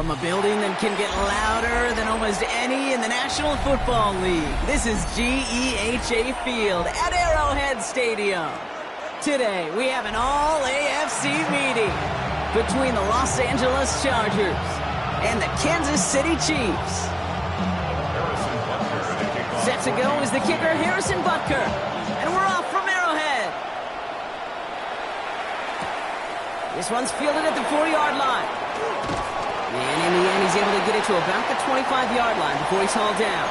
From a building that can get louder than almost any in the National Football League, this is GEHA Field at Arrowhead Stadium. Today, we have an all-AFC meeting between the Los Angeles Chargers and the Kansas City Chiefs. Set to go is the kicker, Harrison Butker. And we're off from Arrowhead. This one's fielded at the 4-yard line. And in the end, he's able to get it to about the 25-yard line before he's hauled down.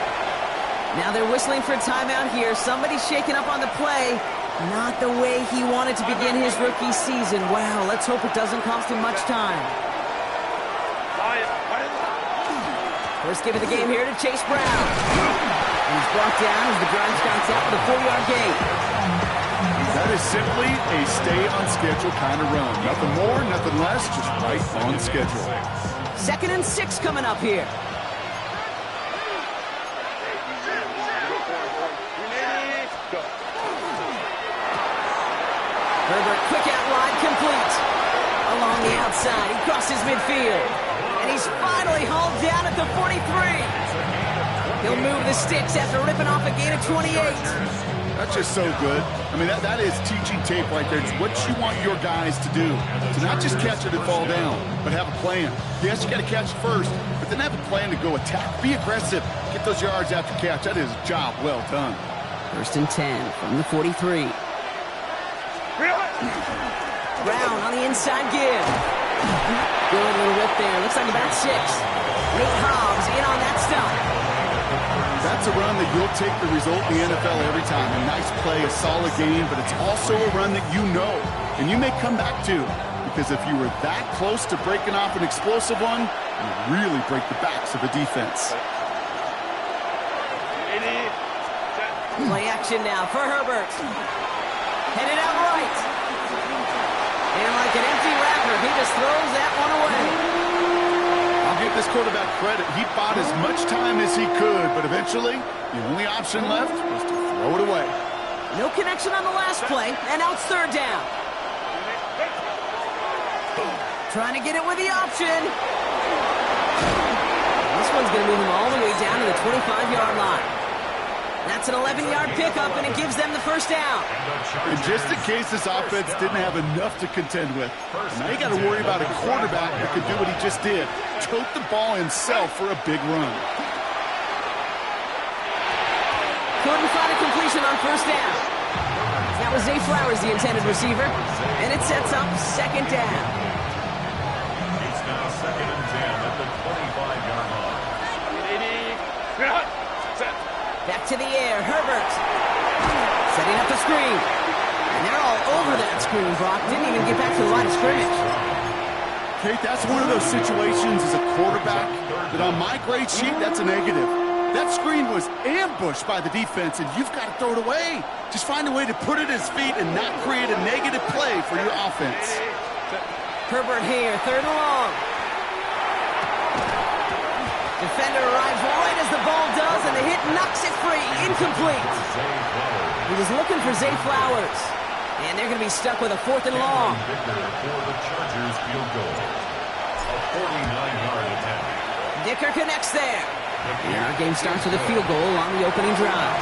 Now they're whistling for a timeout here. Somebody's shaking up on the play. Not the way he wanted to begin his rookie season. Wow, let's hope it doesn't cost him much time. First give of the game here to Chase Brown. And he's brought down as the drive starts out with a 4-yard gain. That is simply a stay-on-schedule kind of run. Nothing more, nothing less, just right on schedule. 2nd and 6 coming up here. Herbert, quick out wide, complete. Along the outside, he crosses midfield. And he's finally hauled down at the 43. He'll move the sticks after ripping off a gain of 28. That's just so good. I mean, that is teaching tape right there. It's what you want your guys to do. To not just catch it and fall down, but have a plan. Yes, you got to catch it first, but then have a plan to go attack. Be aggressive. Get those yards after catch. That is a job well done. 1st and 10 from the 43. Brown on the inside give. Good little whip there. Looks like about 6. Nate Hobbs in on that stop. That's a run that you'll take the result in the NFL every time. A nice play, a solid game, but it's also a run that you know, and you may come back to. Because if you were that close to breaking off an explosive one, you really break the backs of the defense. Play action now for Herbert. Headed out right. And like an empty wrapper, he just throws that one away. I'll give this quarterback credit. He bought as much time as he could, but eventually, the only option left was to throw it away. No connection on the last play, and now it's 3rd down. Trying to get it with the option. This one's going to move him all the way down to the 25-yard line. That's an 11-yard pickup, and it gives them the 1st down. And just in case this offense didn't have enough to contend with, now you got to worry about a quarterback that could do what he just did. Tote the ball himself for a big run. Couldn't find a completion on 1st down. That was Zay Flowers, the intended receiver, and it sets up 2nd down. It's now 2nd and 10 at the 25-yard line. Back to the air, Herbert. Setting up the screen. And they're all over that screen, Brock. Didn't even get back to the line of scrimmage. Kate, that's one of those situations as a quarterback that on my grade sheet, that's a negative. That screen was ambushed by the defense, and you've got to throw it away. Just find a way to put it at his feet and not create a negative play for your offense. Herbert here, 3rd and long. Defender arrives right as the ball does, and the hit knocks it free. Incomplete. He was looking for Zay Flowers. And they're going to be stuck with a 4th and long. For the Chargers field goal. A 49-yard attempt. Dicker connects there. And our game starts with a field goal on the opening drive.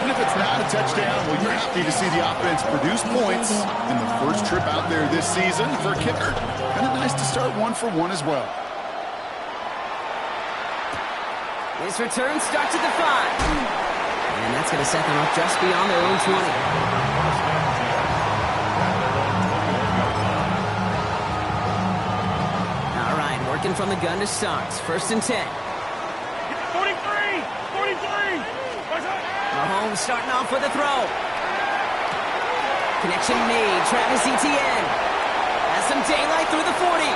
Even if it's not a touchdown, well, you're happy to see the offense produce points in the first trip out there this season for a kicker. Kind of nice to start 1 for 1 as well. His return starts at the 5. And that's going to set them up just beyond their own 20. All right, working from the gun to start. 1st and 10. 43! Mahomes starting off with a throw. Connection made. Travis Etienne has some daylight through the 40.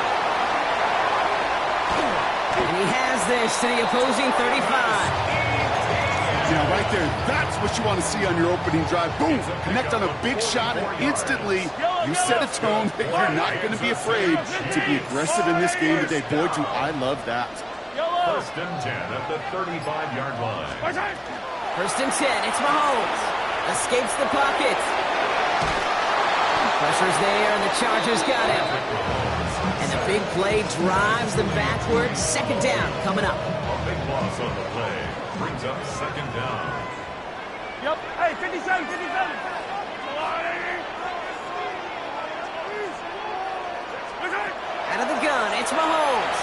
And he has this to the opposing 35. Now, right there, that's what you want to see on your opening drive. Boom! Connect on a big shot, and instantly you set a tone that you're not going to be afraid to be aggressive in this game today. Boy, do I love that. 1st and 10 at the 35-yard line. 1st and 10, it's Mahomes. Escapes the pocket. Pressure's there, and the Chargers got him. And the big play drives them backwards. Second down coming up. A big loss on the play. Brings up second down. Yep. Hey, 57, 57. Out of the gun, it's Mahomes.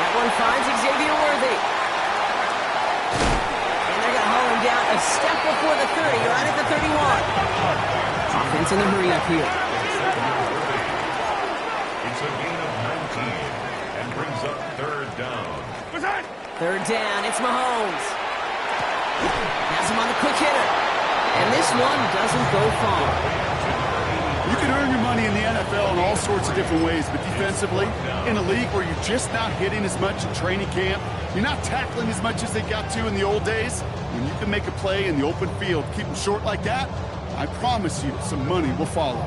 That one finds Xavier Worthy. And they're going to haul him down a step before the 30, right at the 31. Offense in the hurry up here. It's a gain of 19 and brings up third down. Third down, it's Mahomes. Has him on the quick hitter. And this one doesn't go far. You can earn your money in the NFL in all sorts of different ways, but defensively, in a league where you're just not hitting as much in training camp, you're not tackling as much as they got to in the old days, when you can make a play in the open field, keep them short like that, I promise you some money will follow.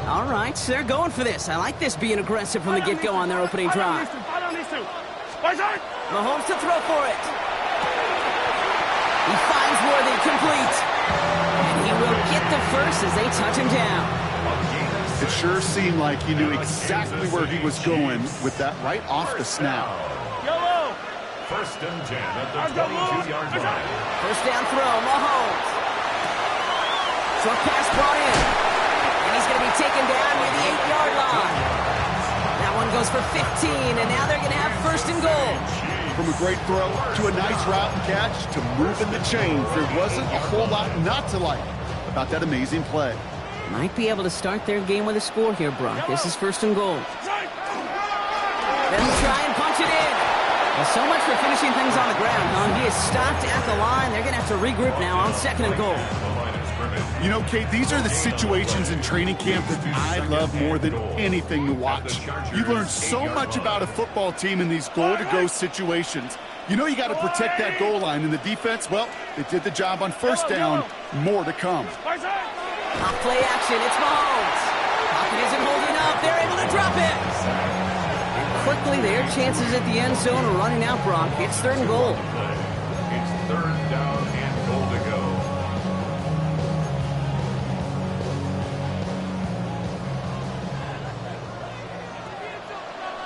All right, so they're going for this. I like this being aggressive from the get-go on their opening drive. Mahomes to throw for it. He finds Worthy complete. And he will get the first as they touch him down. It sure seemed like he knew exactly where he was going with that right off the snap. Yellow. First and 10 at the 22-yard line. First down throw, Mahomes. Short pass brought in. And he's going to be taken down near the 8-yard line. That one goes for 15, and now they're going to have first and goal. From a great throw to a nice route and catch to moving the chains, there wasn't a whole lot not to like about that amazing play. Might be able to start their game with a score here, Brock. This is first and goal. Let him try and punch it in. Well, so much for finishing things on the ground, huh? He is stopped at the line. They're going to have to regroup now on second and goal. You know, Kate, these are the situations in training camp that I love more than anything to watch. You learn so much about a football team in these goal-to-go situations. You know you got to protect that goal line, and the defense, well, they did the job on first down. More to come. Off play action, it's Mahomes. Pocket isn't holding up. They're able to drop it. And quickly, their chances at the end zone are running out, Brock. It's third and goal. It's third down and goal to go.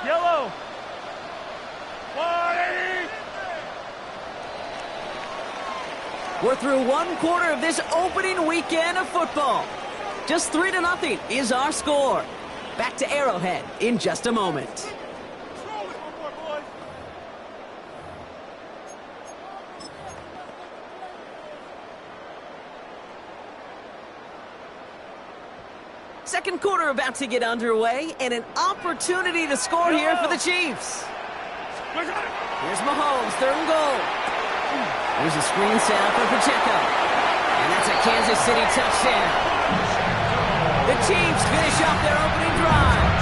Yellow. 180. We're through one quarter of this opening weekend of football. Just 3-0 is our score. Back to Arrowhead in just a moment. Second quarter about to get underway, and an opportunity to score here for the Chiefs. Here's Mahomes, third and goal. There's a screen set up for Pacheco. And that's a Kansas City touchdown. The Chiefs finish off their opening drive.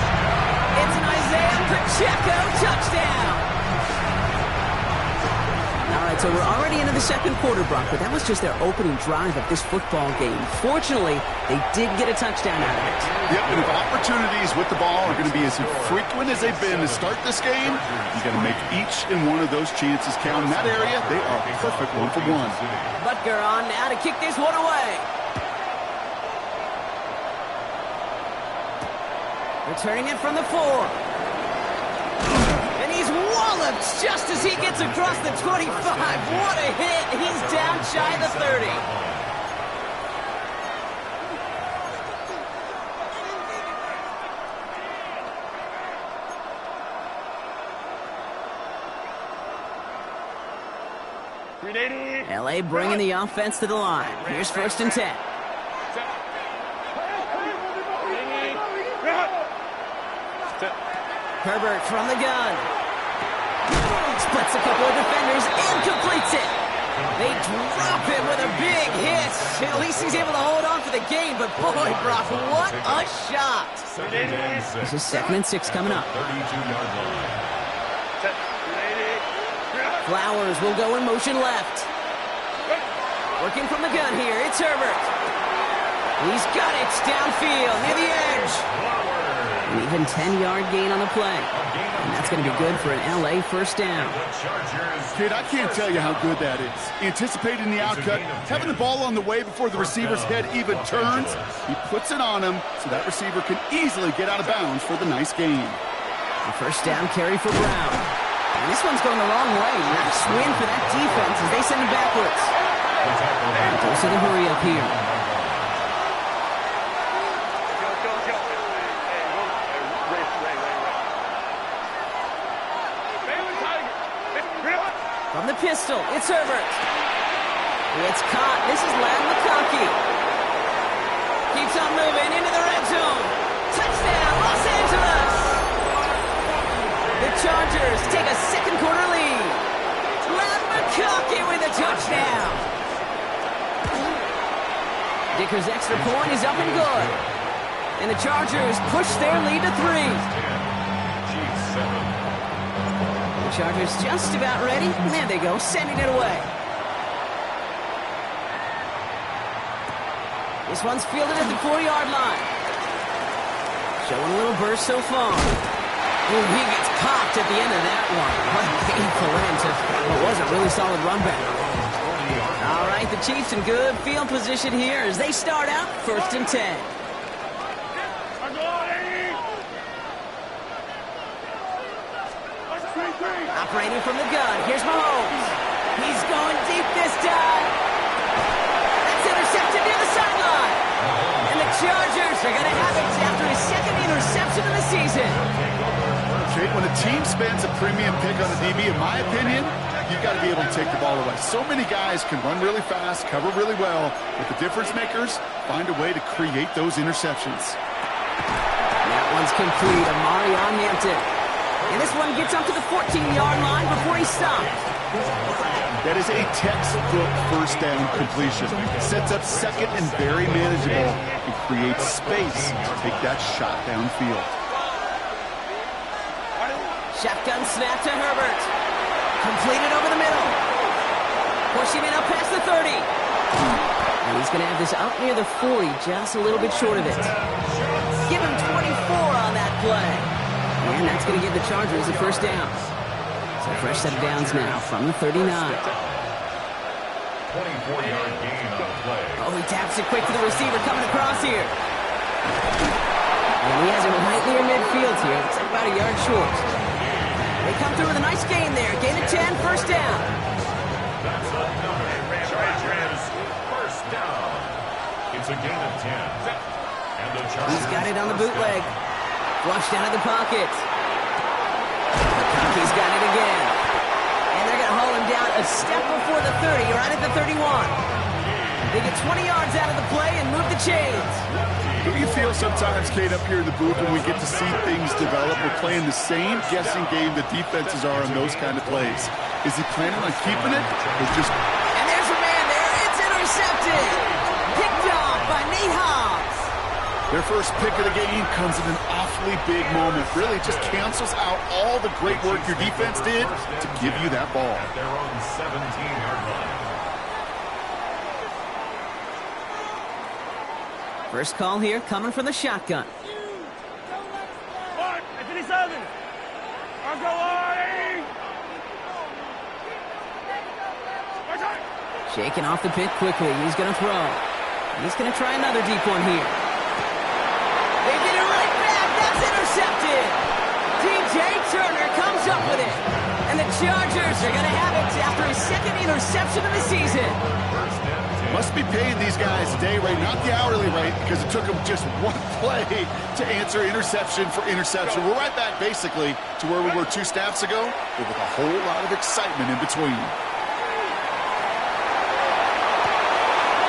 It's an Isaiah Pacheco touchdown. All right, so we're already into the second quarter, Brock, but that was just their opening drive of this football game. Fortunately, they did get a touchdown out of it. Yep, and if opportunities with the ball are going to be as frequent as they've been to start this game, you got to make each and one of those chances count. In that area, they are perfect one-for-one. Butker on now to kick this one away. Returning it from the 4. And he's walloped just as he gets across the 25. What a hit. He's down shy of the 30. LA bringing the offense to the line. Here's first and 10. Herbert from the gun. Splits a couple of defenders and completes it. They drop him with a big hit. At least he's able to hold on for the game, but boy, Brock, what a shot. This is second and 6 coming up. 32-yard line. Flowers will go in motion left. Working from the gun here, it's Herbert. He's got it downfield near the edge. An even 10-yard gain on the play. And that's going to be good for an LA first down. Kid, I can't tell you how good that is. Anticipating the outcut, having the ball on the way before the receiver's head even turns, he puts it on him so that receiver can easily get out of bounds for the nice gain. The first down carry for Brown. And this one's going the wrong way. Nice win for that defense as they send him backwards. Goes to the hurry up here. From the pistol, it's Herbert. It's caught. This is McConkey. Keeps on moving into the red zone. Touchdown, Los Angeles! The Chargers take a second quarter lead. McConkey with a touchdown. Dicker's extra point is up and good. And the Chargers push their lead to 3. The Chargers just about ready. And there they go, sending it away. This one's fielded at the 4-yard line. Showing a little burst so far. Ooh, he gets popped at the end of that one. What a painful end to what was a really solid run back. All right, the Chiefs in good field position here as they start out 1st and 10. Operating from the gun, here's Mahomes. He's going deep this time. That's intercepted near the sideline. And the Chargers are going to have it after his second interception of the season. Okay, when a team spends a premium pick on a DB, in my opinion, you've got to be able to take the ball away. So many guys can run really fast, cover really well, but the difference makers find a way to create those interceptions. That one's complete. Amarion Hampton. And this one gets up to the 14-yard line before he stops. That is a textbook first down completion. Sets up second and very manageable and creates space to take that shot downfield. Shotgun snap to Herbert. Completed over the middle. Pushing it up past the 30. And he's going to have this up near the 40, just a little bit short of it. Give him 24 on that play. And that's going to give the Chargers a first down. So a fresh set of downs now from the 39. 24-yard gain on the play. Oh, he taps it quick to the receiver coming across here. And he has it right near midfield here. It's about a yard short. They come through with a nice gain there. Gain of 10, first down. That's another Chargers first down. It's a gain of 10. And the Chargers. He's got it on the bootleg. Flushed out of the pocket. McConkey's got it again. And they're going to haul him down a step before the 30, right at the 31. They get 20 yards out of the play and move the chains. Do you feel sometimes, Kate, up here in the booth when we get to see things develop, we're playing the same guessing game the defenses are on those kind of plays? Is he planning on keeping it or just... And there's a man there. It's intercepted. Picked off by Nate Hobbs. Their first pick of the game comes in an awfully big moment. Really just cancels out all the great work your defense did to give you that ball. At their own 17-yard line. First call here coming from the shotgun. Mark, 57. Marco Line. Shaking off the pick quickly. He's going to throw. He's going to try another deep one here. They get it right back. That's intercepted. DJ Turner comes up with it. And the Chargers are going to have it after his second interception of the season. Must be paying these guys a day rate, not the hourly rate, because it took them just one play to answer interception for interception. We're right back, basically, to where we were 2 snaps ago, but with a whole lot of excitement in between.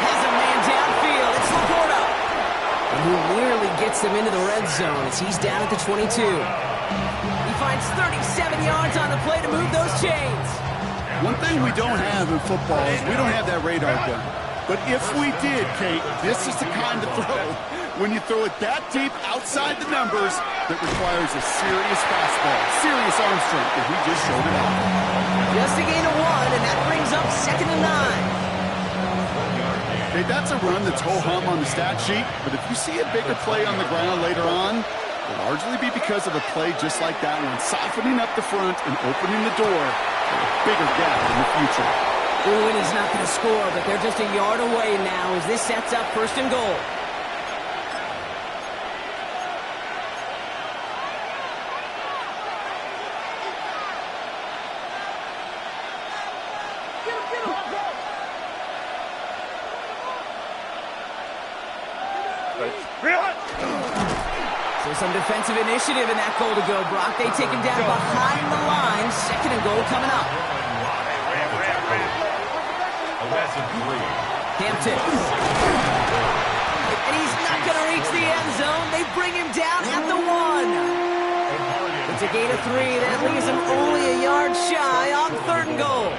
Has a man downfield. It's Laporta. And who nearly gets them into the red zone as he's down at the 22. He finds 37 yards on the play to move those chains. One thing we don't have in football is we don't have that radar gun. But if we did, Kate, this is the kind of throw, when you throw it that deep outside the numbers, that requires a serious fastball, serious arm strength, and he just showed it off. Just a gain of 1, and that brings up 2nd and 9. Hey, that's a run that's ho-hum on the stat sheet, but if you see a bigger play on the ground later on, Will largely be because of a play just like that one, softening up the front and opening the door for a bigger gap in the future. Ooh, and he's not going to score, but they're just a yard away now as this sets up 1st and goal. So some defensive initiative in that goal to go. Brock, they take him down behind the line. 2nd and goal coming up. Hampton. And he's not going to reach the end zone. They bring him down at the 1. It's a gain of 3. That leaves him only a yard shy on 3rd and goal.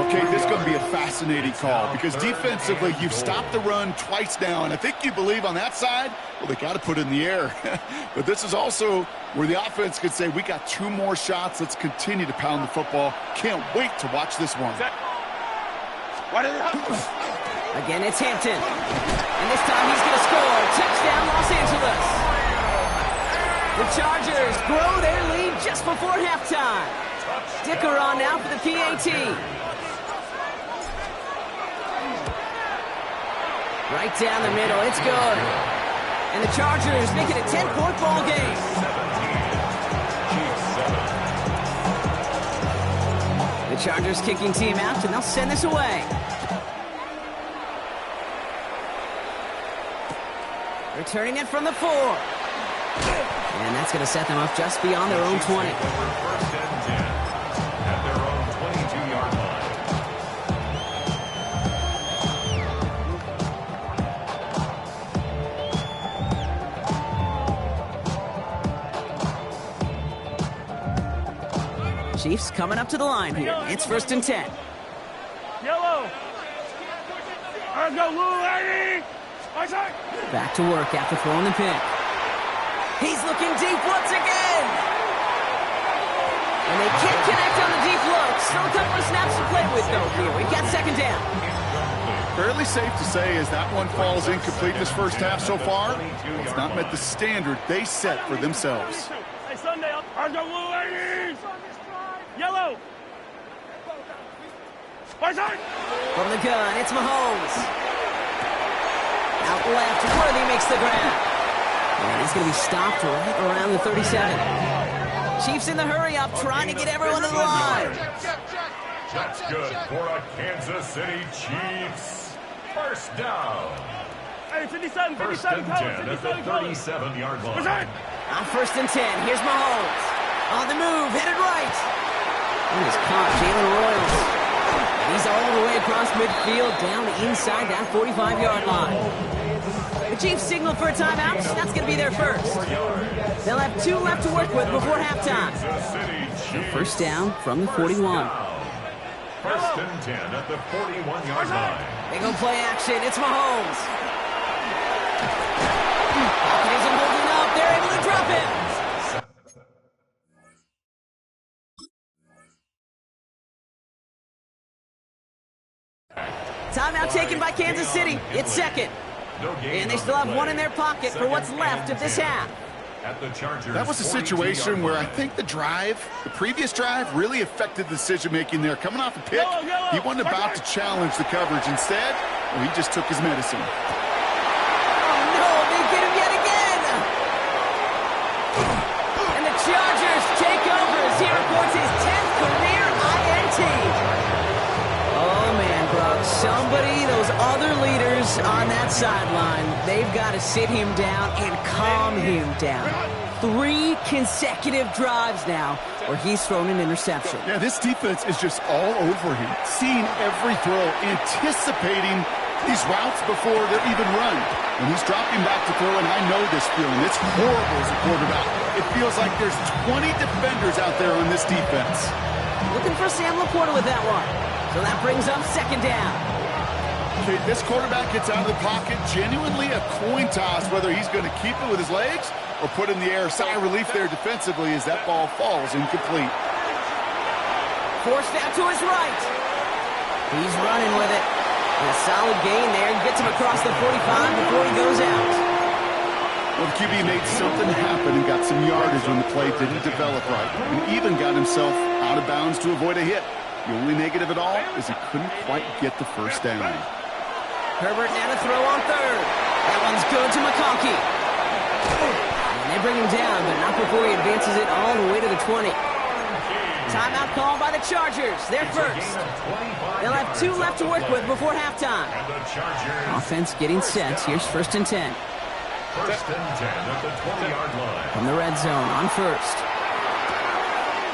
Okay, this is going to be a fascinating call because defensively, you've stopped the run twice now, and I think you believe on that side, well, they got to put it in the air. But this is also where the offense could say, we got 2 more shots. Let's continue to pound the football. Can't wait to watch this one. Again, it's Hampton. And this time he's going to score. Touchdown, Los Angeles. The Chargers grow their lead just before halftime. Dicker on now for the PAT. Right down the middle, it's good. And the Chargers make it a 10-point ball game. The Chargers kicking team out, and they'll send this away. Returning it from the 4. And that's going to set them up just beyond their own 20. First and 10 at their own 22-yard line. Chiefs coming up to the line here. It's 1st and 10. Yellow. Let's go, Lou. Back to work after throwing the pick. He's looking deep once again. And they can't connect on the deep look. Still a couple of snaps to play with, though, here. We've got 2nd down. Fairly safe to say as that one falls incomplete this first half so far, it's not met the standard they set for themselves. Hey, Sunday, let's go, Lou. Yellow. From the gun, it's Mahomes. Out left, Worthy makes the grab. And he's going to be stopped right around the 37. Chiefs in the hurry-up, trying to get everyone to the line. That's good for a Kansas City Chiefs. 1st down. Hey, 57, 1st and 10 at the 37-yard line. On 1st and 10, here's Mahomes. On the move, headed right. And he's caught Jalen Royals. He's all the way across midfield, down inside that 45-yard line. The Chiefs signal for a timeout. That's going to be their first. They'll have 2 left to work with before halftime. So 1st down from the 41. 1st and 10 at the 41-yard line. They go play action. It's Mahomes. Pocket isn't holding up. They're able to drop it. Timeout taken by Kansas City. It's 2nd. And they still have 1 in their pocket for what's left of this half. That was a situation where I think the previous drive, really affected the decision-making there. Coming off a pick, he wasn't about to challenge the coverage. Instead, well, he just took his medicine. Oh, no, they get him yet again. And the Chargers take over as he reports his 10th career INT. Oh, man, bro. Somebody, those other leaders on that sideline, they've got to sit him down and calm him down. 3 consecutive drives now where he's thrown an interception. Yeah, this defense is just all over him, seeing every throw, anticipating these routes before they're even run. When he's dropping back to throw, and I know this feeling, it's horrible as a quarterback. It feels like there's 20 defenders out there on this defense. Looking for Sam Laporta with that one. So that brings up 2nd down. Okay, this quarterback gets out of the pocket, genuinely a coin toss, whether he's going to keep it with his legs or put it in the air. Sigh of relief there defensively as that ball falls incomplete. Forced out to his right. He's running with it. And a solid gain there. He gets him across the 45 before he goes out. Well, the QB made something happen and got some yardage when the play didn't develop right, and even got himself out of bounds to avoid a hit. The only negative at all is he couldn't quite get the first down. Herbert now to throw on third. That one's good to McConkey. And they bring him down, but not before he advances it all the way to the 20. Timeout called by the Chargers. They're first. They'll have 2 left to work with before halftime. Offense getting set. Here's 1st and 10. First and 10 at the 20-yard line. From the red zone on first.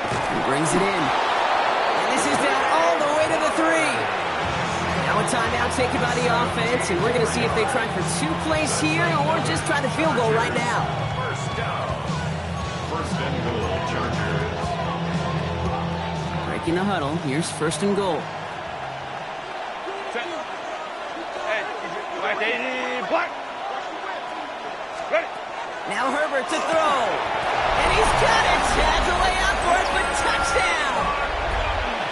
He brings it in. And this is down all the way to the 3. Now a timeout taken by the offense, and we're going to see if they try for 2 plays here or just try the field goal right now. First down. First and goal, Chargers. Breaking the huddle. Here's 1st and goal. Now Herbert to throw. And he's got it. Has a way out for it, but touchdown.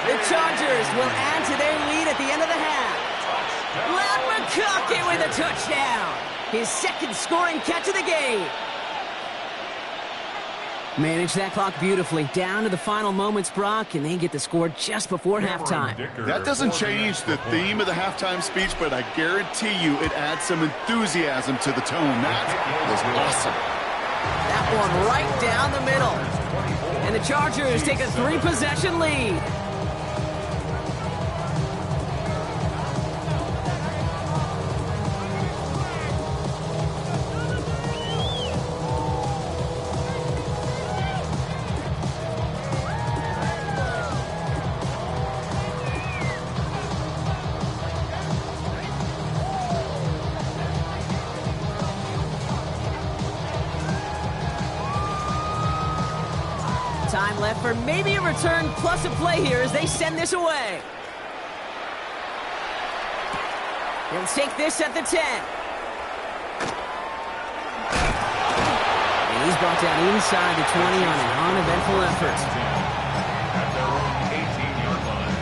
The Chargers will add to their lead at the end of the half. Lad McConkey with a touchdown. His 2nd scoring catch of the game. Manage that clock beautifully. Down to the final moments, Brock, and they get the score just before halftime. That doesn't change the theme of the halftime speech, but I guarantee you it adds some enthusiasm to the tone. That was awesome. That one right down the middle. And the Chargers take a 3-possession lead. Time left for maybe a return plus a play here as they send this away. He'll take this at the 10. And he's brought down inside the 20 on an uneventful effort. At their own 18-yard line.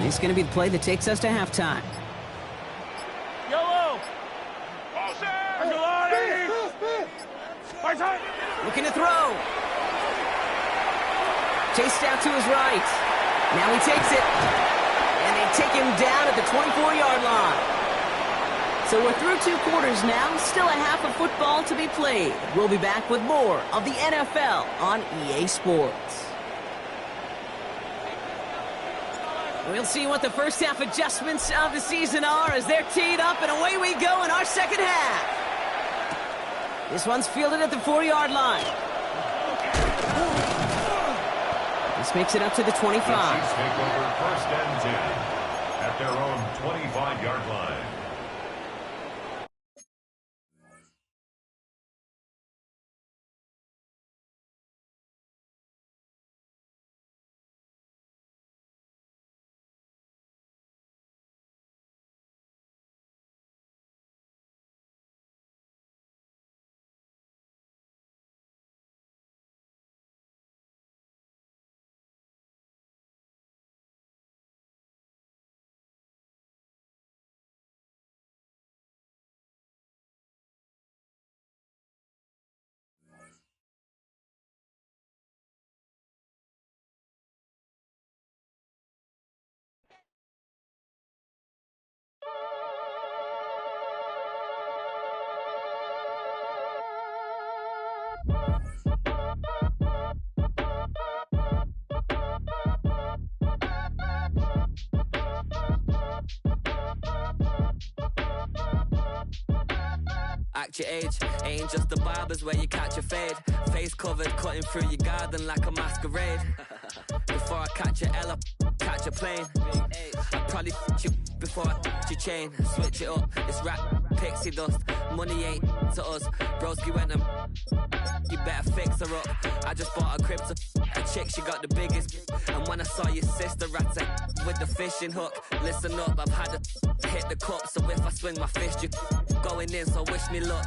It's going to be the play that takes us to halftime. Yellow. Looking to throw. Chased out to his right. Now he takes it. And they take him down at the 24-yard line. So we're through 2 quarters now. Still a half of football to be played. We'll be back with more of the NFL on EA Sports. We'll see what the first half adjustments of the season are as they're teed up, and away we go in our second half. This one's fielded at the 4-yard line. This makes it up to the 25. The Chiefs take over first and 10 at their own 25-yard line. Act your age, ain't just the barbers where you catch a fade. Face covered, cutting through your garden like a masquerade. Before I catch a L up, catch a plane. I'd probably you before I your chain. Switch it up, it's rap, pixie dust. Money ain't to us, broski went and you better fix her up. I just bought a crib to a chick, she got the biggest. And when I saw your sister at it with the fishing hook, listen up, I've had to hit the cup, so if I swing my fist, you going in, so wish me luck.